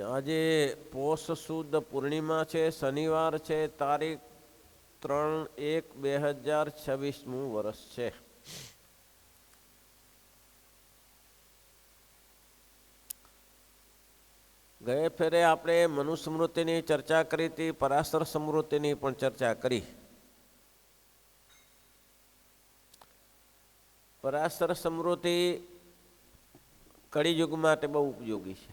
આજે પોષ સુદ પૂર્ણિમા છે, શનિવાર છે, તારીખ 3/1/2026 વર્ષ છે. ગયે ફેરે આપણે મનુસ્મૃતિની ચર્ચા કરી હતી, પરાશર સ્મૃતિની પણ ચર્ચા કરી. પરાશર સ્મૃતિ કળિયુગ માટે બહુ ઉપયોગી છે.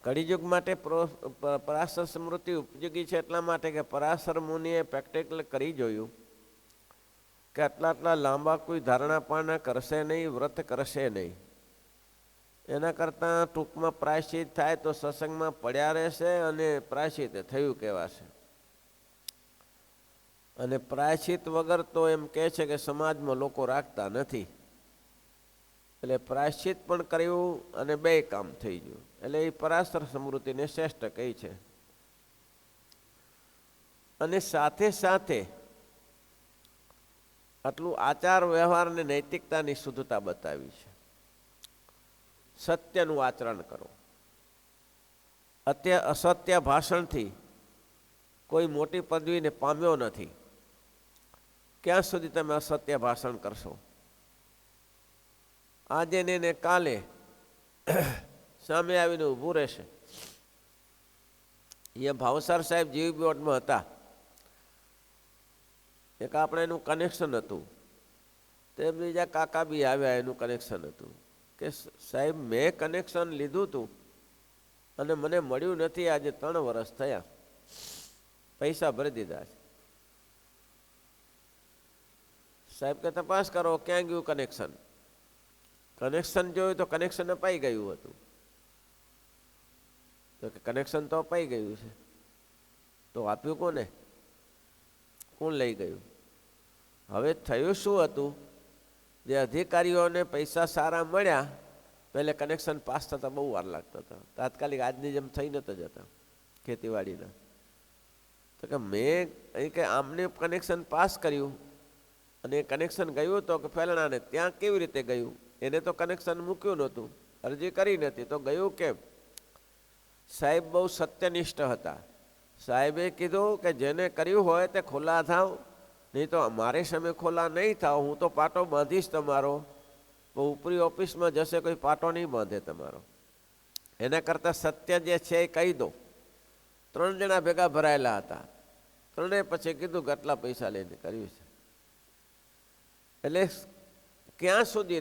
કળિયુગ માટે પરાશર સ્મૃતિ ઉપયોગી છે એટલા માટે કે પરાશર મુનિએ પ્રેક્ટિકલ કરી જોયું કે આટલા લાંબા કોઈ ધારણા પણ કરશે નહીં, વ્રત કરશે નહીં. એના કરતાં ટૂંકમાં પ્રાયશ્ચિત થાય તો સત્સંગમાં પડ્યા રહેશે અને પ્રાયશ્ચિત થયું કહેવાશે. અને પ્રાયશ્ચિત વગર તો એમ કહે છે કે સમાજમાં લોકો રાખતા નથી. એટલે પ્રાયશ્ચિત પણ કર્યું અને બે કામ થઈ ગયું. એટલે એ પરાશર સ્મૃતિને શ્રેષ્ઠ કહી છે. અને સાથે સાથે આટલું આચાર વ્યવહાર અને નૈતિકતાની શુદ્ધતા બતાવી છે. સત્યનું આચરણ કરો. અસત્ય ભાષણથી કોઈ મોટી પદવીને પામ્યો નથી. ક્યાં સુધી તમે અસત્ય ભાષણ કરશો? આજે ને કાલે સામે આવીને ઊભું રહેશે. એ ભાવસાર સાહેબ જીવ બોર્ડમાં હતા. એક આપણે એનું કનેક્શન હતું. તે બીજા કાકા બી આવ્યા, એનું કનેક્શન હતું કે સાહેબ મેં કનેક્શન લીધું હતું અને મને મળ્યું નથી. આજે 3 વર્ષ થયા, પૈસા ભરી દીધા છે. સાહેબ કે તપાસ કરો ક્યાં ગયું કનેક્શન. કનેક્શન જોયું તો કનેક્શન અપાઈ ગયું હતું. તો કે કનેક્શન તો અપાઈ ગયું છે, તો આપ્યું કોને? કોણ લઈ ગયું? હવે થયું શું હતું? જે અધિકારીઓને પૈસા સારા મળ્યા, પહેલે કનેક્શન પાસ થતા બહુ વાર લાગતા હતા. તાત્કાલિક આજની જેમ થઈ નતા જતા ખેતીવાડીના. તો કે મેં અહીં કે આમને કનેક્શન પાસ કર્યું અને એ કનેક્શન ગયું તો કે ફેલણાને ત્યાં કેવી રીતે ગયું? એને તો કનેક્શન મૂક્યું નહોતું, અરજી કરી નથી, તો ગયું કેમ? સાહેબ બહુ સત્યનિષ્ઠ હતા. સાહેબે કીધું કે જેને કર્યું હોય તે ખુલ્લા થાવ, નહીં તો મારી સામે ખુલ્લા નહીં થાવ. હું તો પાટો બાંધીશ તમારો, તો ઉપરી ઓફિસમાં જશે, કોઈ પાટો નહીં બાંધે તમારો. એના કરતાં સત્ય જે છે એ કહી દો. 3 જણા ભેગા ભરાયેલા હતા. 3એ પછી કીધું કે આટલા પૈસા લઈને કર્યું છે. એટલે ક્યાં સુધી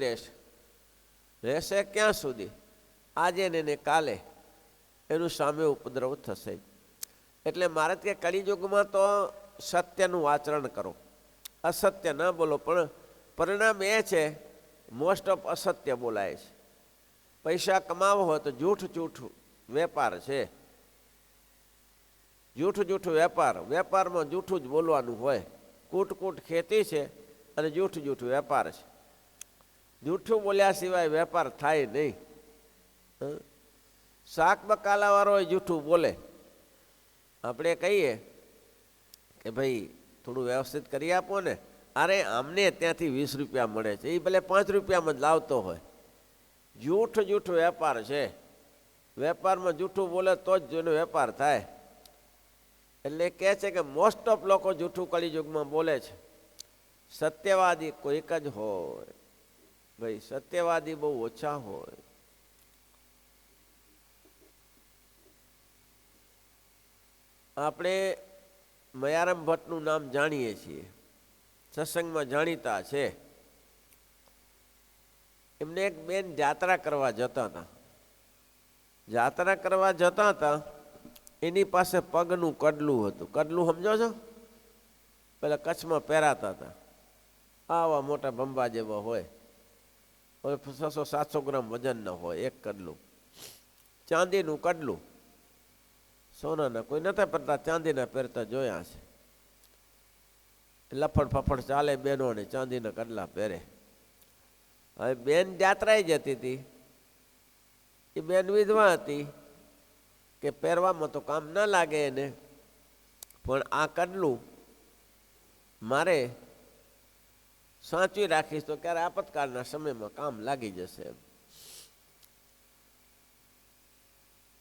રહેશે ક્યાં સુધી? આજે ને કાલે એનું સામે ઉપદ્રવ થશે. એટલે મારે કે કળિયુગમાં તો સત્યનું આચરણ કરો, અસત્ય ન બોલો. પણ પરિણામ એ છે મોસ્ટ ઓફ અસત્ય બોલાય છે. પૈસા કમાવો હોય તો જૂઠું વેપાર છે. જૂઠું વેપાર. વેપારમાં જૂઠું જ બોલવાનું હોય. કૂટ ખેતી છે અને જૂઠું વેપાર છે. જૂઠું બોલ્યા સિવાય વેપાર થાય નહીં. શાક બકાલાવાળો જૂઠું બોલે. આપણે કહીએ કે ભાઈ થોડું વ્યવસ્થિત કરી આપો ને, અરે આમને ત્યાંથી 20 રૂપિયા મળે છે, એ ભલે 5 રૂપિયામાં જ લાવતો હોય. જૂઠું વેપાર છે. વેપારમાં જૂઠું બોલે તો જ એનો વેપાર થાય. એટલે કહે છે કે મોસ્ટ ઓફ લોકો જૂઠું કળિયુગમાં બોલે છે. સત્યવાદી કોઈક જ હોય ભાઈ, સત્યવાદી બહુ ઓછા હોય. આપણે મયારામ ભટ્ટનું નામ જાણીએ છીએ, સત્સંગમાં જાણીતા છે. એમને એક બેન જાત્રા કરવા જતા હતા. જાત્રા કરવા જતા હતા, એની પાસે પગનું કડલું હતું. કડલું સમજો છો? પેલા કચ્છમાં પહેરાતા હતા. આવા મોટા બંબા જેવા હોય, 600-700 ગ્રામ વજનના હોય એક કડલું. ચાંદીનું કડલું. સોનાના કોઈ નતા પહેરતા, ચાંદીના પહેરતા જોયા છે. લફડ ફફડ ચાલે બેનોને, ચાંદીના કડલા પહેરે. હવે બેન જાત્રાએ જતી હતી. એ બેન વિધવા હતી કે પહેરવામાં તો કામ ન લાગે એને, પણ આ કડલું મારે સાચવી રાખીશ તો ક્યારે આપતકાળના સમયમાં કામ લાગી જશે.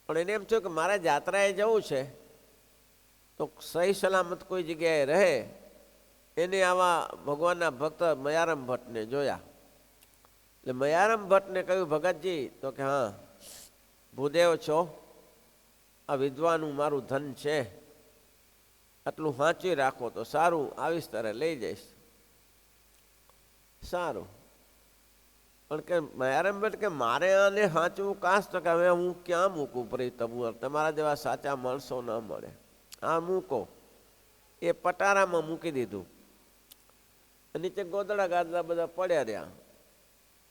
પણ એને એમ થયું કે મારે જાત્રાએ જવું છે તો સહી સલામત કોઈ જગ્યાએ રહે. એને આવા ભગવાનના ભક્ત મયારામ ભટ્ટને જોયા. એટલે મયારામ ભટ્ટને કહ્યું, ભગતજી, તો કે હા ભૂદેવ છો, આ વિદ્વાનું મારું ધન છે, આટલું વાંચી રાખો તો સારું, આવીશ તારે લઈ જઈશ. સારું. પણ કે મયારામ ભટ્ટ કે મારે આને સાચવું કાશ, તો કે હવે હું ક્યાં મૂકું પરી તબુ, તમારા જેવા સાચા માણસો ન મળે, આ મૂકો. એ પટારામાં મૂકી દીધું. નીચે ગોદડા ગાદડા બધા પડ્યા રહ્યા,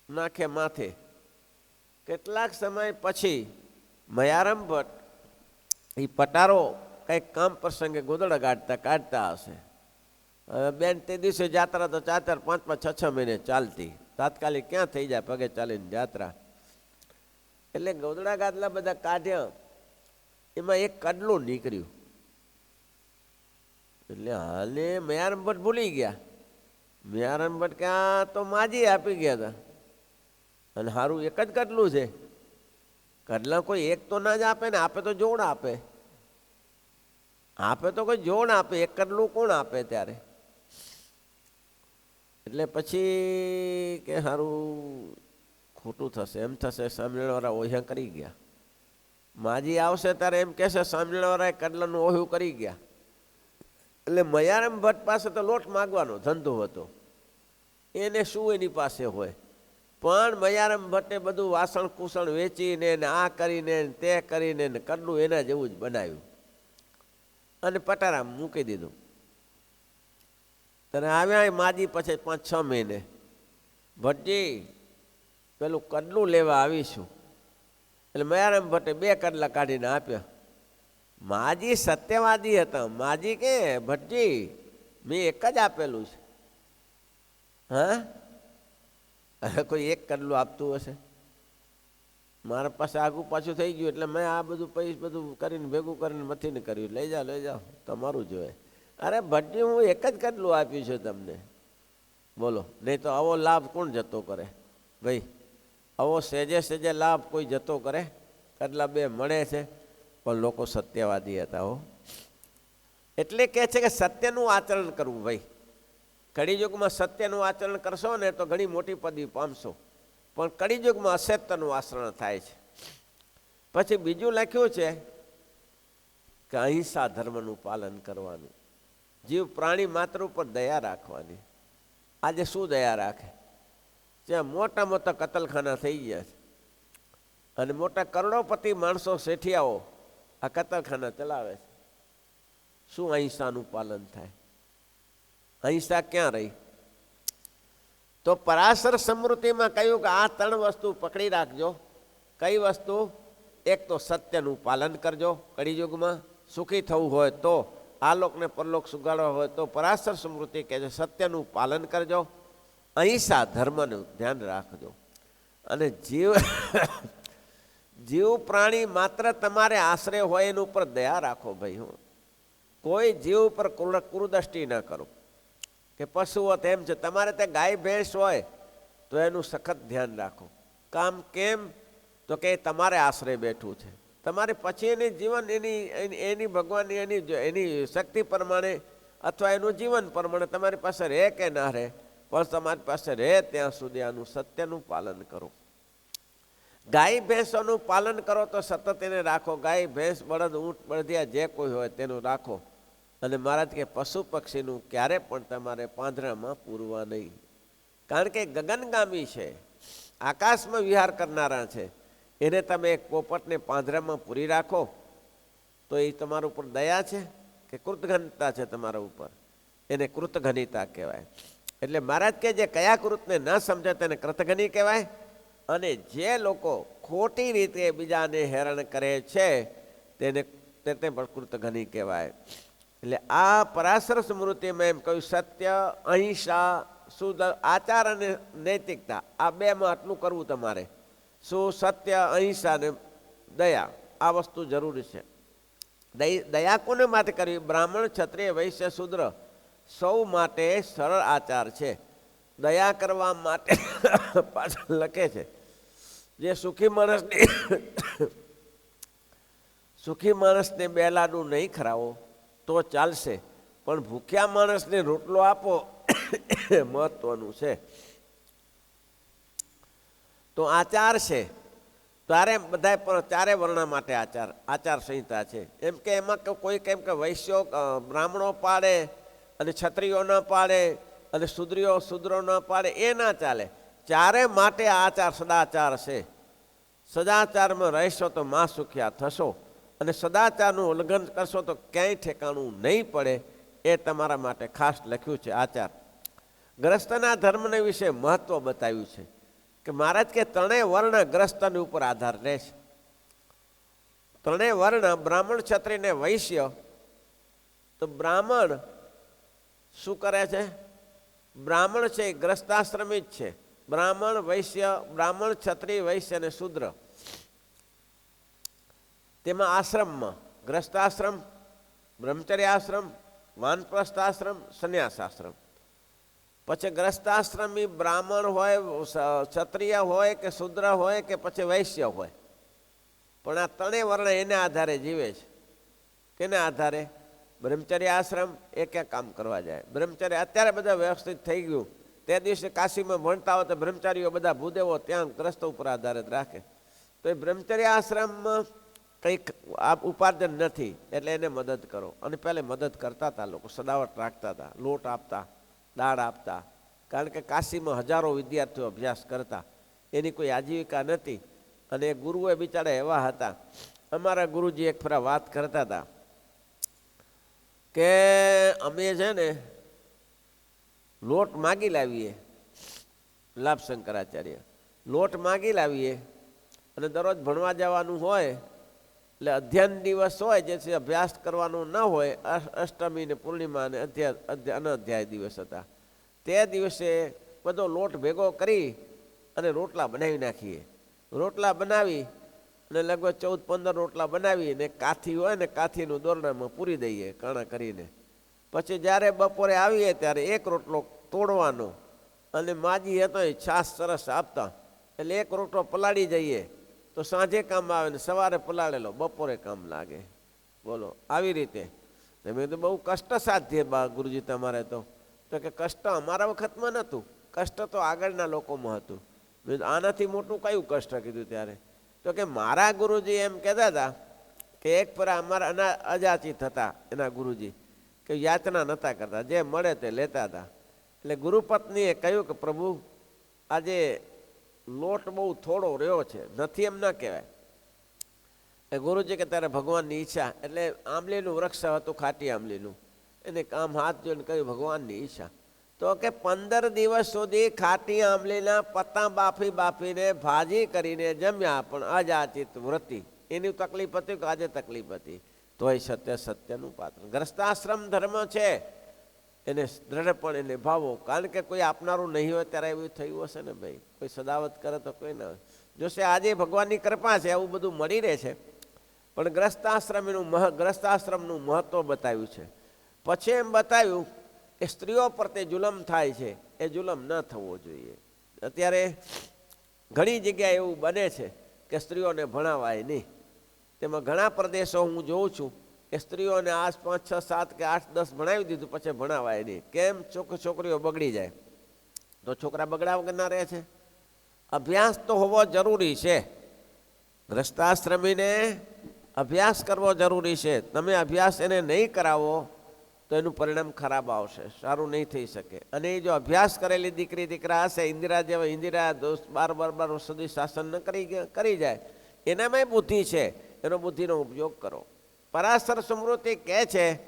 નાખે માથે. કેટલાક સમય પછી મયારામ ભટ્ટ એ પટારો કંઈક કામ પ્રસંગે ગોદડા કાઢતા હશે. હવે બેન તે દિવસે જાત્રા તો 4-4, 5-5, 6-6 મહિને ચાલતી, તાત્કાલિક ક્યાં થઈ જાય પગે ચાલીને જાત્રા. એટલે ગોદડા ગાદલા બધા કાઢ્યા, એમાં એક કડલું નીકળ્યું. એટલે હાલે મયારામ ભટ્ટ ભૂલી ગયા. મયારામ ભટ્ટ કે આ તો માજી આપી ગયા હતા, અને સારું એક જ કડલું છે. કડલા કોઈ એક તો ના જ આપે ને, આપે તો જોડ આપે. આપે તો કોઈ જોડ આપે, એક કડલું કોણ આપે ત્યારે? એટલે પછી કે સારું ખોટું થશે, એમ થશે સામેવાળા ઓહ્યા કરી ગયા. માજી આવશે ત્યારે એમ કહેશે સામેવાળાએ કડલાનું ઓહ્યું કરી ગયા. એટલે મયારામ ભટ્ટ પાસે તો લોટ માગવાનો ધંધો હતો, એને શું એની પાસે હોય. પણ મયારામ ભટ્ટે બધું વાસણ કુસણ વેચીને આ કરીને તે કરીને કડલું એના જેવું જ બનાવ્યું અને પટારામાં મૂકી દીધું. તને આવ્યા માજી પછી 5-6 મહિને, ભટ્ટજી પેલું કડલું લેવા આવીશું. એટલે મયારામ ભટ્ટે 2 કડલા કાઢીને આપ્યા. માજી સત્યવાદી હતા. માજી કે ભટ્ટજી મેં એક જ આપેલું છે. હા, કોઈ એક કડલું આપતું હશે, મારા પાસે આગું પાછું થઈ ગયું એટલે મેં આ બધું પૈસા બધું કરીને ભેગું કરીને મથીને કર્યું. લઈ જાઓ તમારું જોઈએ. અરે ભટ્ટજી હું એક જ કડલું આપ્યું છે તમને, બોલો. નહીં તો આવો લાભ કોણ જતો કરે ભાઈ? આવો સેજે લાભ કોઈ જતો કરે? કડલા 2 મળે છે. પણ લોકો સત્યવાદી હતા હો. એટલે કહે છે કે સત્યનું આચરણ કરવું ભાઈ. કળીયુગમાં સત્યનું આચરણ કરશો ને તો ઘણી મોટી પદવી પામશો, પણ કળીયુગમાં અસત્યનું આચરણ થાય છે. પછી બીજું લખ્યું છે કે અહિંસા ધર્મનું પાલન કરવાનું, જીવ પ્રાણી માત્ર ઉપર દયા રાખવાની. આજે શું દયા રાખે? જ્યાં મોટા મોટા કતલખાના થઈ ગયા છે અને મોટા કરોડોપતિ માણસો શેઠિયાઓ આ કતલખાના ચલાવે છે. શું અહિંસાનું પાલન થાય? અહિંસા ક્યાં રહી? તો પરાશર સ્મૃતિમાં કહ્યું કે આ 3 વસ્તુ પકડી રાખજો. કઈ વસ્તુ? એક તો સત્યનું પાલન કરજો. કળિયુગમાં સુખી થવું હોય તો, આલોકને પરલોક સુગાડવા હોય તો પરાશર સ્મૃતિ કહે છે સત્યનું પાલન કરજો. અહિંસા ધર્મનું ધ્યાન રાખજો. અને જીવ પ્રાણી માત્ર તમારે આશરે હોય એની ઉપર દયા રાખો ભાઈ. હું કોઈ જીવ ઉપર કુરદ્રષ્ટિ ન કરો. કે પશુઓ તેમ છે, તમારે ત્યાં ગાય ભેંસ હોય તો એનું સખત ધ્યાન રાખો. કામ કેમ? તો કે તમારે આશરે બેઠું છે. તમારે પછી એની જીવન એની ભગવાનની એની શક્તિ પ્રમાણે અથવા એનું જીવન પ્રમાણે તમારી પાસે રહે કે ના રહે, પણ તમારી પાસે રહે ત્યાં સુધી આનું સત્યનું પાલન કરો. ગાય ભેંસોનું પાલન કરો તો સતત એને રાખો. ગાય ભેંસ બળદ ઊંટ બળદિયા જે કોઈ હોય તેનું રાખો. અને મહારાજ કે પશુ પક્ષીનું ક્યારે પણ તમારે પાંજરામાં પૂરવા નહીં, કારણ કે ગગનગામી છે, આકાશમાં વિહાર કરનારા છે. એને તમે એક પોપટને પાંજરામાં પૂરી રાખો તો એ તમારા ઉપર દયા છે કે કૃતઘ્નતા છે તમારા ઉપર? એને કૃતઘ્નતા કહેવાય. એટલે મહારાજ કે જે કયા કૃતને ન સમજે તેને કૃતઘ્ની કહેવાય. અને જે લોકો ખોટી રીતે બીજાને હેરાન કરે છે તેને પણ કૃતઘ્ની કહેવાય. એટલે આ પરાશર સ્મૃતિમાં એમ કહ્યું સત્ય, અહિંસા, શુદ્ધ આચાર અને નૈતિકતા, આ 2માં આટલું કરવું તમારે. શું? સત્ય, અહિંસા અને દયા. આ વસ્તુ જરૂરી છે. દયા કોને માટે કરવી? બ્રાહ્મણ, ક્ષત્રિય, વૈશ્ય, શૂદ્ર સૌ માટે સરળ આચાર છે. દયા કરવા માટે પાછળ લખે છે જે સુખી માણસની સુખી માણસને 2 લાડુ નહીં ખરાવો તો ચાલશે, પણ ભૂખ્યા માણસને રોટલો આપો મહત્વનું છે. તો આચાર છે, તારે બધા 4 વર્ણ માટે આચાર સંહિતા છે. એમ કે એમાં કોઈ કેમ કે વૈશ્યો બ્રાહ્મણો પાડે અને ક્ષત્રિયો ન પાડે અને શૂદ્રો ન પાડે, એ ના ચાલે. 4 માટે આચાર સદાચાર છે. સદાચારમાં રહેશો તો માં સુખ્યા થશો, અને સદાચારનું ઉલ્લંઘન કરશો તો ક્યાંય ઠેકાણું નહીં પડે. એ તમારા માટે ખાસ લખ્યું છે આચાર. ગ્રસ્તના ધર્મને વિશે મહત્વ બતાવ્યું છે કે મહારાજ કે 3 વર્ણ ગ્રસ્તની ઉપર આધાર રહે છે. 3 વર્ણ બ્રાહ્મણ, ક્ષત્રિય ને વૈશ્ય. તો બ્રાહ્મણ શું કરે છે? બ્રાહ્મણ છે એ ગ્રસ્તાશ્રમી જ છે. બ્રાહ્મણ, ક્ષત્રિય, વૈશ્ય અને શૂદ્ર. તેમાં આશ્રમમાં ગ્રસ્તાશ્રમ, બ્રહ્મચર્યાશ્રમ, વાનપ્રસ્થાશ્રમ, સંન્યાસાશ્રમ. પછી ગ્રસ્તાશ્રમી બ્રાહ્મણ હોય, ક્ષત્રિય હોય કે શૂદ્ર હોય કે પછી વૈશ્ય હોય, પણ આ 3 વર્ણ એને આધારે જીવે છે. કેના આધારે? બ્રહ્મચર્ય આશ્રમ. એ ક્યાં કામ કરવા જાય? બ્રહ્મચર્ય અત્યારે બધા વ્યવસ્થિત થઈ ગયું. તે દિવસે કાશીમાં ભણતા હોય તો બ્રહ્મચારીઓ બધા ભૂદેવો ત્યાં ગ્રસ્ત ઉપર આધારિત રાખે. તો એ બ્રહ્મચર્ય આશ્રમમાં કંઈક ઉપાર્જન નથી, એટલે એને મદદ કરો. અને પહેલે મદદ કરતા હતા લોકો, સદાવટ રાખતા હતા, લોટ આપતા, દાળ આપતા. કારણ કે કાશીમાં હજારો વિદ્યાર્થીઓ અભ્યાસ કરતા, એની કોઈ આજીવિકા નથી. અને એ ગુરુએ બિચારા એવા હતા. અમારા ગુરુજી એક ફરા વાત કરતા હતા કે અમે છે ને લોટ માગી લાવીએ, લાભ શંકરાચાર્ય લોટ માગી લાવીએ, અને દરરોજ ભણવા જવાનું હોય એટલે અધ્યયન દિવસ હોય, જે અભ્યાસ કરવાનો ન હોય, અષ્ટમી ને પૂર્ણિમા અને અનઅધ્યાય દિવસ હતા. તે દિવસે બધો લોટ ભેગો કરી અને રોટલા બનાવી નાખીએ. રોટલા બનાવી અને લગભગ 14-15 રોટલા બનાવી ને કાથી હોય ને કાથીનું દોરડામાં પૂરી દઈએ કાણા કરીને. પછી જ્યારે બપોરે આવીએ ત્યારે 1 રોટલો તોડવાનો, અને માજી હતો એ છાશ સરસ આપતા, એટલે 1 રોટલો પલાળી જઈએ તો સાંજે કામ આવે ને સવારે પલાળેલો બપોરે કામ લાગે. બોલો, આવી રીતે. તમે તો બહુ કષ્ટ સાધ્ય ગુરુજી તમારે તો કે કષ્ટ અમારા વખતમાં નહોતું, કષ્ટ તો આગળના લોકોમાં હતું. આનાથી મોટું કયું કષ્ટ કીધું ત્યારે? તો કે મારા ગુરુજી એમ કહેતા હતા કે એક પર અમારા અજાચિત હતા એના ગુરુજી, કે યાચના નહોતા કરતા, જે મળે તે લેતા હતા. એટલે ગુરુપત્નીએ કહ્યું કે પ્રભુ આજે લોટ બહુ થોડો રહ્યો છે, નથી એમ ના કહેવાય. એ ગુરુજી કે તારે ભગવાનની ઈચ્છા. એટલે આંબલીનું વૃક્ષ હતું, ખાટી આંબલીનું. એને આમ હાથ જોઈને કહ્યું ભગવાનની ઈચ્છા. તો કે 15 દિવસ સુધી ખાટી આંબલીના પત્તા બાફીને ભાજી કરીને જમ્યા, પણ અજાચિત વૃત્તિ. એની તકલીફ હતી કે આજે તકલીફ હતી, તોય સત્યનું પાત્ર. ગ્રસ્તાશ્રમ ધર્મ છે એને દ્રઢપણે નિભાવો. કારણ કે કોઈ આપનારું નહીં હોય ત્યારે એવું થયું હશે ને ભાઈ. કોઈ સદાવત કરે તો કોઈ ના હોય. જોશે આજે ભગવાનની કૃપા છે, આવું બધું મળી રહે છે. પણ ગ્રસ્તાશ્રમનું મહત્વ બતાવ્યું છે. પછી એમ બતાવ્યું કે સ્ત્રીઓ પ્રત્યે જુલમ થાય છે, એ જુલમ ન થવો જોઈએ. અત્યારે ઘણી જગ્યાએ એવું બને છે કે સ્ત્રીઓને ભણાવાય નહીં. તેમાં ઘણા પ્રદેશો હું જોઉં છું કે સ્ત્રીઓને 5, 6, 7 કે 8, 10 ભણાવી દીધું, પછી ભણાવાય નહીં. કેમ? છોકરીઓ બગડી જાય. તો છોકરા બગડા વગરના રહે છે. અભ્યાસ તો હોવો જરૂરી છે. ગ્રસ્તાશ્રમીને અભ્યાસ કરવો જરૂરી છે. તમે અભ્યાસ એને નહીં કરાવો તો એનું પરિણામ ખરાબ આવશે, સારું નહીં થઈ શકે. અને જો અભ્યાસ કરેલી દીકરા હશે, ઇન્દિરા 12 વર્ષ સુધી શાસન ન કરી જાય, એનામાં બુદ્ધિ છે, એનો બુદ્ધિનો ઉપયોગ કરો. પરાશર સ્મૃતિ કહે છે,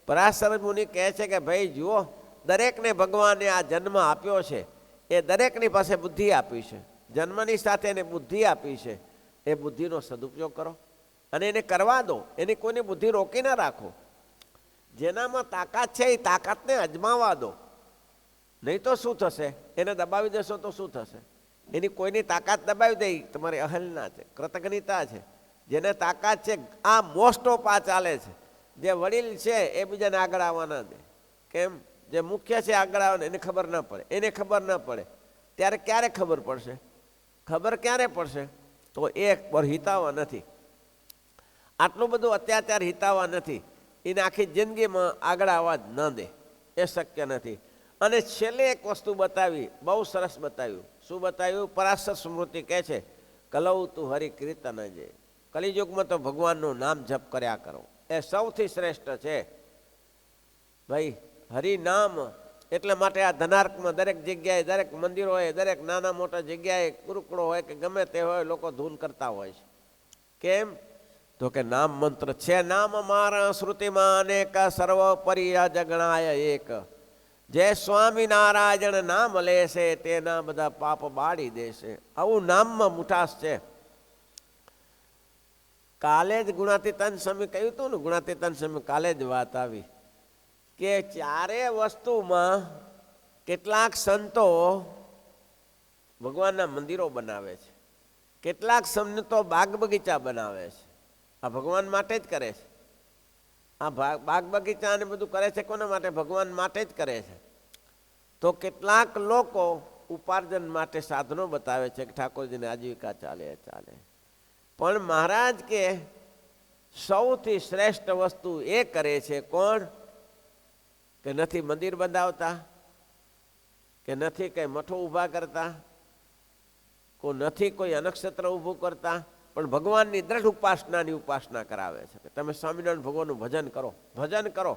પરાશર મુનિ કહે છે કે ભાઈ જુઓ, દરેકને ભગવાને આ જન્મ આપ્યો છે, એ દરેકની પાસે બુદ્ધિ આપી છે. જન્મની સાથે એને બુદ્ધિ આપી છે. એ બુદ્ધિનો સદુપયોગ કરો અને એને કરવા દો. એની કોઈની બુદ્ધિ રોકી ના રાખો. જેનામાં તાકાત છે એ તાકાતને અજમાવા દો. નહીં તો શું થશે? એને દબાવી દેશો તો શું થશે? એની કોઈની તાકાત દબાવી દે તમારી અહલના છે, કૃતજ્ઞતા છે. જેને તાકાત છે, આ મોસ્ટ ઓફ આ ચાલે છે. જે વડીલ છે એ બીજાને આગળ આવવાના દે. કેમ? જે મુખ્ય છે આગળ આવવાના, એને ખબર ન પડે. એને ખબર ન પડે ત્યારે ક્યારે ખબર પડશે? ખબર ક્યારે પડશે? તો એક પર હિતાવા નથી. આટલું બધું અત્યાચાર હિતાવા નથી, એને આખી જિંદગીમાં આગળ આવવા જ ન દે, એ શક્ય નથી. અને છેલ્લે એક વસ્તુ બતાવી, બહુ સરસ બતાવ્યું. શું બતાવ્યું? પરાશર સ્મૃતિ કહે છે, કલૌ તું હરિ કીર્તન જે. કલિયુગમાં તો ભગવાનનું નામ જપ કર્યા કરો, એ સૌથી શ્રેષ્ઠ છે ભાઈ. હરિનામ એટલા માટે આ ધનાર્કમાં દરેક જગ્યાએ, દરેક મંદિરો હોય, દરેક નાના મોટા જગ્યાએ ગુરુકુળો હોય કે ગમે તે હોય, લોકો ધૂન કરતા હોય છે. કેમ? તો કે નામ મંત્ર છે. નામ મારા શ્રુતિમાં અનેક, સર્વોપરી જગણાય એક. જે સ્વામિનારાયણ નામ લેશે તેના બધા પાપ બાળી દેશે. આવું નામમાં મુઠાસ છે. કાલે જ ગુણાતીતાન સ્વામી કહ્યું હતું ને, ગુણાતીતાન સ્વામી કાલે જ વાત આવી કે ચારે વસ્તુમાં કેટલાક સંતો ભગવાનના મંદિરો બનાવે છે, કેટલાક સંતો બાગ બગીચા બનાવે છે. આ ભગવાન માટે જ કરે છે. આ બાગ બગીચા ને બધું કરે છે કોના માટે? ભગવાન માટે જ કરે છે. તો કેટલાક લોકો ઉપાર્જન માટે સાધનો બતાવે છે કે ઠાકોરજીની આજીવિકા ચાલે. પણ મહારાજ કે સૌથી શ્રેષ્ઠ વસ્તુ એ કરે છે. કોણ? કે નથી મંદિર બંધાવતા, કે નથી કઈ મઠો ઊભા કરતા, નથી કોઈ અનક્ષત્ર ઊભું કરતા, પણ ભગવાનની દ્રઢ ઉપાસનાની ઉપાસના કરાવે છે કે તમે સ્વામિનારાયણ ભગવાનનું ભજન કરો, ભજન કરો.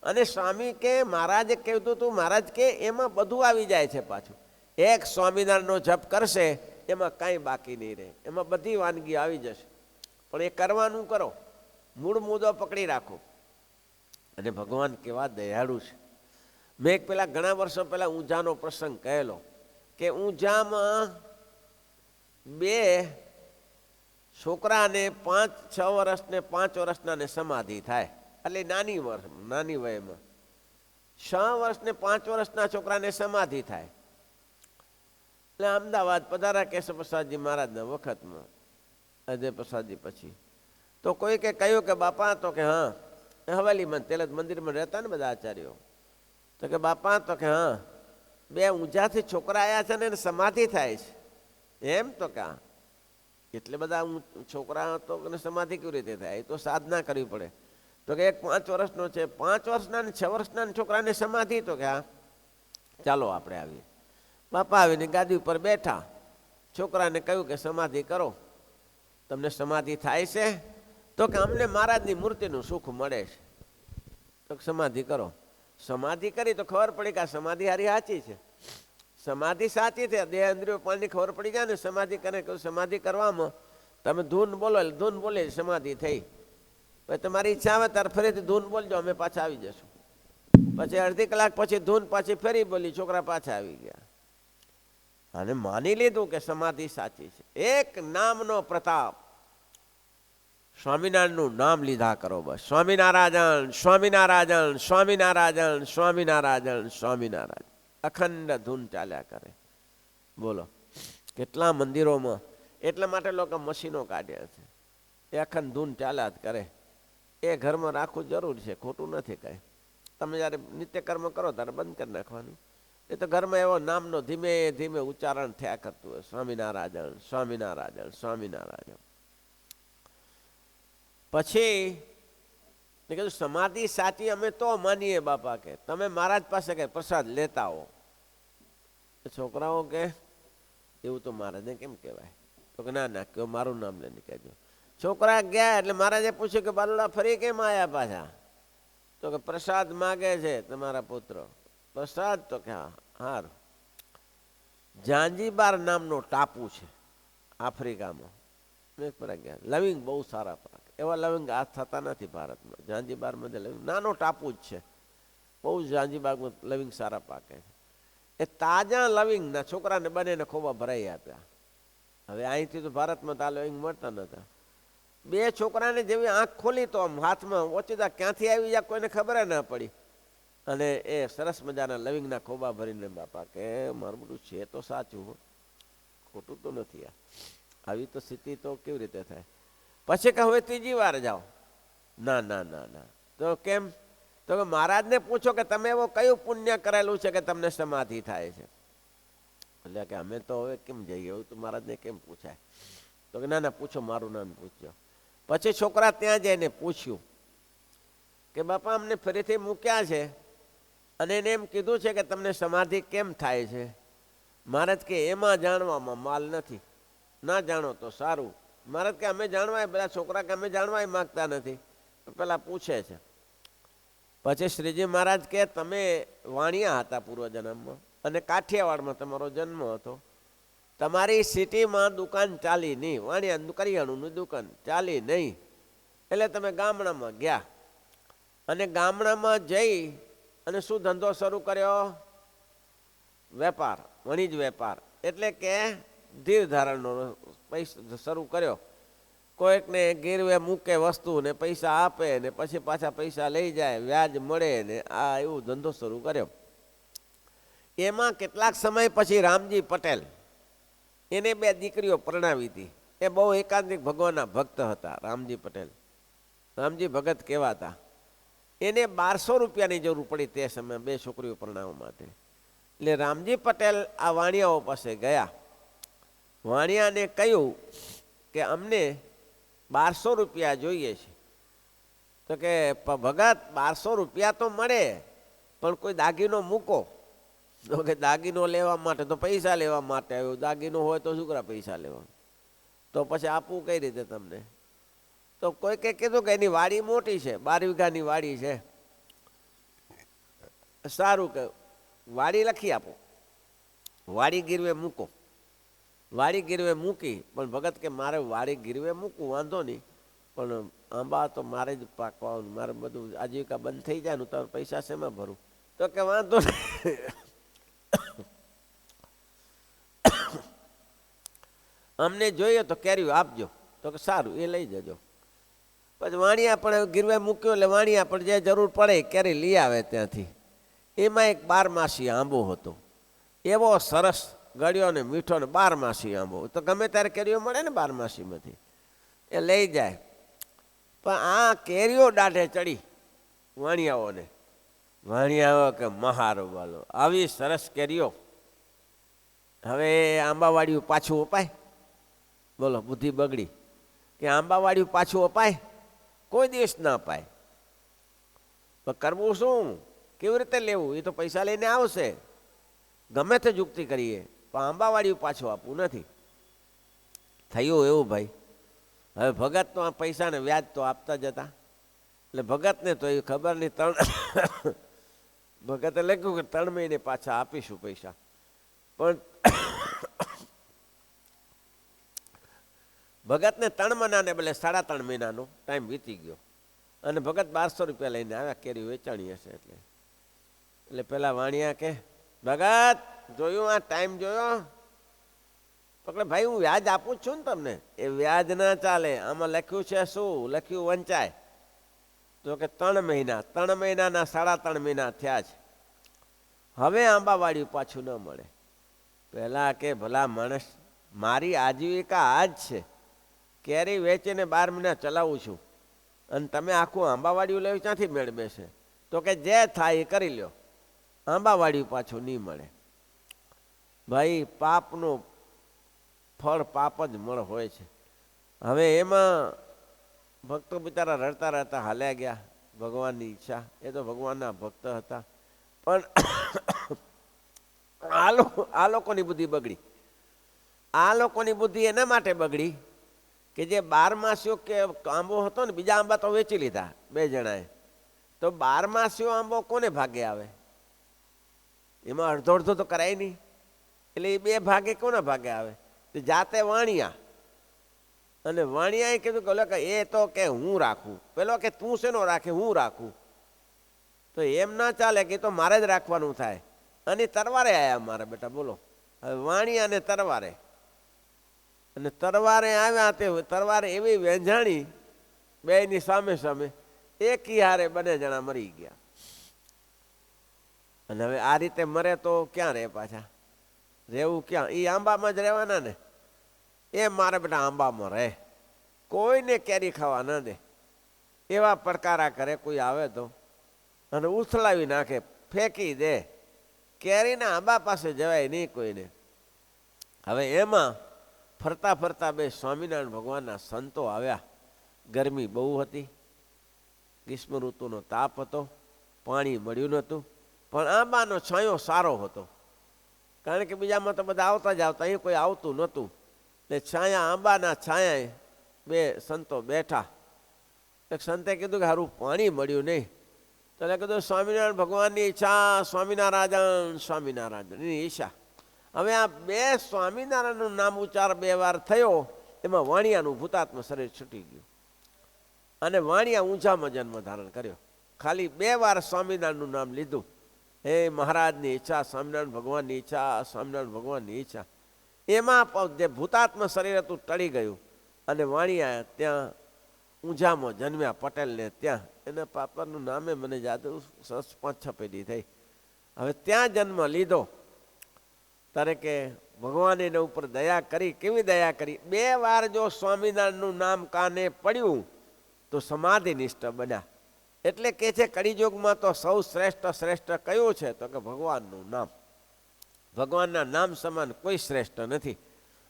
અને સ્વામી કે મહારાજે કહેતું હતું, મહારાજ કે એમાં બધું આવી જાય છે પાછું. એક સ્વામિનારાયણનો જપ કરશે એમાં કાંઈ બાકી નહીં રહે, એમાં બધી વાનગી આવી જશે. પણ એ કરવાનું કરો, મૂળ મુદ્દો પકડી રાખો. અને ભગવાન કેવા દયાળુ છે. મેં એક પેલા ઘણા વર્ષો પહેલા ઊંઝાનો પ્રસંગ કહેલો કે ઊંઝામાં બે છોકરાને 5-6 વર્ષ ને 5 વર્ષના સમાધિ થાય. એટલે નાની વયમાં 6 વર્ષ ને 5 વર્ષના છોકરાને સમાધિ થાય. એટલે અમદાવાદ પધારા કેશવ પ્રસાદજી મહારાજના વખતમાં, અજય પ્રસાદજી પછી. તો કોઈ કે કહ્યું કે બાપા, તો કે હા, હવેલીમાં તેલ મંદિરમાં રહેતા ને બધા આચાર્યો. તો કે બાપા, તો કે હા, બે ઊંઝાથી છોકરા આવ્યા છે ને એને સમાધિ થાય છે. એમ? તો કે એટલે બધા છોકરા તો સમાધિ કેવી રીતે થાય? એ તો સાધના કરવી પડે. તો કે એક 5 વર્ષનો છે, 5 વર્ષના ને 6 વર્ષના છોકરાને સમાધિ. તો કે હા, ચાલો આપણે આવીએ. બાપા આવીને ગાદી ઉપર બેઠા, છોકરાને કહ્યું કે સમાધિ કરો. તમને સમાધિ થાય છે? તો કે અમને મહારાજની મૂર્તિનું સુખ મળે છે. તો સમાધિ કરો. સમાધિ કરી તો ખબર પડી કે આ સમાધિ હારી સાચી છે. સમાધિ સાચી છે, દેહ ઇન્દ્રિયો પાણી ખબર પડી જાય ને. સમાધિ કરે, સમાધિ કરવામાં તમે ધૂન બોલો એટલે ધૂન બોલે સમાધિ થઈ. પછી તમારી ઈચ્છા આવે ત્યારે ફરીથી ધૂન બોલજો, અમે પાછા આવી જશું. પછી અડધી કલાક પછી ધૂન પાછી ફરી બોલી, છોકરા પાછા આવી ગયા. અને માની લીધું કે સમાધિ સાચી છે. એક નામનો પ્રતાપ. સ્વામિનારાયણનું નામ લીધા કરો બસ. સ્વામિનારાયણ, સ્વામિનારાયણ, સ્વામિનારાયણ, સ્વામિનારાયણ, સ્વામિનારાયણ. અખંડ ધૂન ચાલ્યા કરે. બોલો કેટલા મંદિરોમાં એટલા માટે લોકો મશીનો કાઢ્યા છે. એ અખંડ ધૂન ચાલ્યા જ કરે. એ ઘરમાં રાખવું જરૂર છે, ખોટું નથી કાંઈ. તમે જ્યારે નિત્યકર્મ કરો ત્યારે બંધ કરી નાખવાનું. એ તો ઘરમાં એવો નામનો ધીમે ધીમે ઉચ્ચારણ થયા કરતું હોય, સ્વામિનારાયણ, સ્વામિનારાયણ, સ્વામિનારાયણ. પછી મેં કીધું સમાધિ સાચી અમે તો માનીએ બાપા, કે તમે મહારાજ પાસે કે પ્રસાદ લેતા હો. છોકરાઓ કે એવું તો મહારાજને કેમ કહેવાય? તો કે ના ના, કહો મારું નામ લઈને કહેજો. છોકરા ગયા એટલે મહારાજે પૂછ્યું કે બાલુડા ફરી કેમ આવ્યા પાછા? તો કે પ્રસાદ માગે છે તમારા પુત્ર. પ્રસાદ? તો કે હા, હારું. ઝાંઝીબાર નામનો ટાપુ છે આફ્રિકામાં. ગયા લવિંગ બહુ સારા પાકે. એવા લવિંગ આ થતા નથી ભારતમાં. ઝાંઝીબારમાં લવિંગ નાનો ટાપુ જ છે, બહુ ઝાંઝીબારમાં લવિંગ સારા પાકે છે. એ તાજા લવિંગના છોકરાને બંનેને ખોબા ભરાઈ આપ્યા. હવે અહીંથી તો ભારતમાં તો આ લવિંગ મળતા નતા. બે છોકરાને જેવી આંખ ખોલી તો આમ હાથમાં ઓચિતા ક્યાંથી આવી જાય કોઈને ખબર ના પડી. અને એ સરસ મજાના લવિંગના ખોબા ભરીને બાપા કે મારું બધું છે તો સાચું, ખોટું તો નથી. આવી તો સ્થિતિ તો કેવી રીતે થાય? પછી કે હવે ત્રીજી વાર જાઓ. ના ના ના ના. તો કેમ? તો કે મહારાજને પૂછો કે તમે એવો કયું પુણ્ય કરેલું છે કે તમને સમાધિ થાય છે? એટલે કે અમે તો હવે કેમ જઈએ, એવું તો મહારાજને કેમ પૂછાય? તો કે ના ના, પૂછો, મારું નામ પૂછજો. પછી છોકરા ત્યાં જઈને પૂછ્યું કે બાપા અમને ફરીથી મૂક્યા છે અને એને એમ કીધું છે કે તમને સમાધિ કેમ થાય છે. મહારાજ કે એમાં જાણવામાં માલ નથી, ના જાણો તો સારું. મહારાજ કે અમે જાણવાય, બધા છોકરા કે અમે જાણવાય માગતા નથી, પેલા પૂછે છે. પછી શ્રીજી મહારાજ કે તમે વાણિયા હતા પૂર્વજન્મમાં અને કાઠિયાવાડમાં તમારો જન્મ હતો. તમારી સિટીમાં દુકાન ચાલી નહીં, વાણિયા કરિયાણુંની દુકાન ચાલી નહીં, એટલે તમે ગામડામાં ગયા અને ગામડામાં જઈ અને શું ધંધો શરૂ કર્યો? વેપાર, વણિજ વેપાર, એટલે કે ધીર ધારણનો પૈસા શરૂ કર્યો. કોઈકને ગીરવે મૂકે વસ્તુ ને પૈસા આપે ને પછી પાછા પૈસા લઈ જાય, વ્યાજ મળે ને આ એવું ધંધો શરૂ કર્યો. એમાં કેટલાક સમય પછી રામજી પટેલ એને 2 દીકરીઓ પરણાવી હતી. એ બહુ એકાંતિક ભગવાનના ભક્ત હતા. રામજી પટેલ, રામજી ભગત કહેવાતા. એને 1200 રૂપિયાની જરૂર પડી તે સમયે 2 છોકરીઓ પરણાવવા માટે. એટલે રામજી પટેલ આ વાણિયાઓ પાસે ગયા. વાણિયાને કહ્યું કે અમને 1200 રૂપિયા જોઈએ છે. તો કે ભગત 1200 રૂપિયા તો મળે, પણ કોઈ દાગીનો મૂકો. તો કે દાગીનો લેવા માટે તો પૈસા લેવા માટે આવ્યો, દાગીનો હોય તો શું કરા પૈસા લેવા, તો પછી આપવું કઈ રીતે તમને? તો કોઈકે કીધું કે એની વાડી મોટી છે, 12 વીઘાની વાડી છે. સારું કે વાડી લખી આપો, વાડી ગીરવે મૂકો. વાડી ગીરવે મૂકી, પણ ભગત કે મારે વાડી ગીરવે મૂકવું વાંધો નહીં, પણ આંબા તો મારે જ પાકવાનું, મારે બધું આજીવિકા બંધ થઈ જાય ને તો પૈસા શેમાં ભરું? તો કે વાંધો નહીં, અમને જોઈએ તો કેરીઓ આપજો. તો કે સારું, એ લઈ જજો. પછી વાણિયા પણ ગીરવે મૂક્યો એટલે વાણિયા પણ જે જરૂર પડે કેરી લઈ આવે ત્યાંથી. એમાં એક 12માસી આંબો હતો, એવો સરસ ગળ્યો ને મીઠો ને 12માસી આંબો. તો ગમે ત્યારે કેરીઓ મળે ને 12માસીમાંથી, એ લઈ જાય. પણ આ કેરીઓ દાઢે ચડી વાણિયાઓને. વાણિયાઓ કે મહારો વાલો, આવી સરસ કેરીઓ, હવે આંબાવાડિયું પાછું અપાય? બોલો, બુદ્ધિ બગડી કે આંબાવાડિયું પાછું અપાય? કોઈ દિવસ ના અપાય. પણ કરવું શું? કેવી રીતે લેવું? એ તો પૈસા લઈને આવશે, ગમે તે યુક્તિ કરીએ, પણ આંબાવાડિયું પાછું આપવું નથી. થયું એવું ભાઈ. હવે ભગત તો આ પૈસાને વ્યાજ તો આપતા જ હતા. એટલે ભગતને તો એ ખબર નહીં, ભગતે લખ્યું કે 3 મહિને પાછા આપીશું પૈસા. પણ ભગતને 3 મહિનાને બદલે 3.5 મહિનાનો ટાઈમ વીતી ગયો અને ભગત 1200 રૂપિયા લઈને આવ્યા. કેરી વેચાણી હશે એટલે પેલા વાણિયા કે ભગત જોયું, આ ટાઈમ જોયો? પકડે ભાઈ, હું વ્યાજ આપું જ છું ને તમને. એ વ્યાજ ના ચાલે, આમાં લખ્યું છે શું? લખ્યું વંચાય. તો કે 3 મહિના, 3 મહિનાના 3.5 મહિના થયા છે, હવે આંબાવાડિયું પાછું ન મળે. પહેલા કે ભલા માણસ, મારી આજીવિકા આ જ છે, કેરી વેચીને 12 મહિના ચલાવું છું, અને તમે આખું આંબાવાડિયું લેવું ક્યાંથી મેળ બેસે? તો કે જે થાય એ કરી લ્યો, આંબાવાડિયું પાછું નહીં મળે. ભાઈ, પાપનું ફળ પાપ જ મળ હોય છે. હવે એમાં ભક્તો બિચારા રડતા રડતા હાલ્યા ગયા. ભગવાનની ઈચ્છા, એ તો ભગવાનના ભક્ત હતા. પણ આ લોકોની બુદ્ધિ બગડી. આ લોકોની બુદ્ધિ એના માટે બગડી કે જે 12માસીઓ કે આંબો હતો ને, બીજા આંબા તો વેચી લીધા 2 જણાએ, તો 12માસીઓ આંબો કોને ભાગે આવે? એમાં અડધો અડધો તો કરાય નહીં. એટલે એ 2 ભાગે કોના ભાગે આવે? તો જાતે વાણિયા. અને વાણિયાએ કીધું કે એ તો કે હું રાખું. પેલો કે તું શેનો રાખે? હું રાખું. તો એમ ના ચાલે કે તો મારે જ રાખવાનું થાય. અને તરવારે આવ્યા મારા બેટા, બોલો. હવે વાણિયા ને તરવારે, અને તરવારે આવ્યા, તે તરવારે એવી વેંજાણી બેયની સામે સામે, એક હારે 2 જણા મરી ગયા. અને હવે આ રીતે મરે તો ક્યાં રહે પાછા? રહેવું ક્યાં? એ આંબામાં જ રહેવાના ને. એ મારા બેટા આંબામાં રહે, કોઈને કેરી ખાવા ન દે. એવા પડકારા કરે કોઈ આવે તો, અને ઉથલાવી નાખે, ફેંકી દે. કેરીના આંબા પાસે જવાય નહીં કોઈને. હવે એમાં ફરતા ફરતા 2 સ્વામિનારાયણ ભગવાનના સંતો આવ્યા. ગરમી બહુ હતી, ગ્રીષ્મ ઋતુનો તાપ હતો, પાણી મળ્યું નહોતું, પણ આંબાનો છાંયો સારો હતો. કારણ કે બીજામાં તો બધા આવતા જ આવતા, અહીં કોઈ આવતું નહોતું. એટલે છાયા, આંબાના છાયાએ બે સંતો બેઠા. એક સંતે કીધું કે સારું પાણી મળ્યું નહીં, તો એટલે કીધું સ્વામિનારાયણ ભગવાનની ઈચ્છા, સ્વામિનારાયણ સ્વામિનારાયણની ઈચ્છા. હવે આ બે સ્વામિનારાયણનું નામ ઉચ્ચાર 2 વાર થયો, એમાં વાણિયાનું ભૂતાત્મ શરીર છૂટી ગયું અને વાણિયા ઊંઝામાં જન્મ ધારણ કર્યો. ખાલી 2 વાર સ્વામિનારાયણનું નામ લીધું. હે મહારાજની ઈચ્છા, સ્વામિનારાયણ ભગવાનની ઈચ્છા, સ્વામિનારાયણ ભગવાનની ઈચ્છા. એમાં જે ભૂતાત્મ શરીર હતું ટળી ગયું અને વાણિયા ત્યાં ઊંઝામાં જન્મ્યા, પટેલને ત્યાં. એના પાપાનું નામે મને યાદ 5-6 પેઢી થઈ. હવે ત્યાં જન્મ લીધો ત્યારે કે ભગવાન એના ઉપર દયા કરી. કેવી દયા કરી? 2 વાર જો સ્વામિનારાયણનું નામ કાને પડ્યું તો સમાધિનિષ્ઠ બન્યા. એટલે કે છે કળિયુગમાં તો સૌ શ્રેષ્ઠ કયું છે? તો કે ભગવાનનું નામ. ભગવાનના નામ સમાન કોઈ શ્રેષ્ઠ નથી.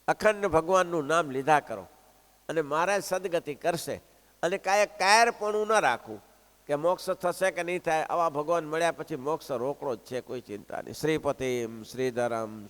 અખંડ ભગવાનનું નામ લીધા કરો અને મહારાજ સદગતિ કરશે. અને કાંઈ કાયરપણું ન રાખવું કે મોક્ષ થશે કે નહીં થાય. આવા ભગવાન મળ્યા પછી મોક્ષ રોકડો જ છે, કોઈ ચિંતા નહીં. શ્રીપતિમ શ્રીધરમ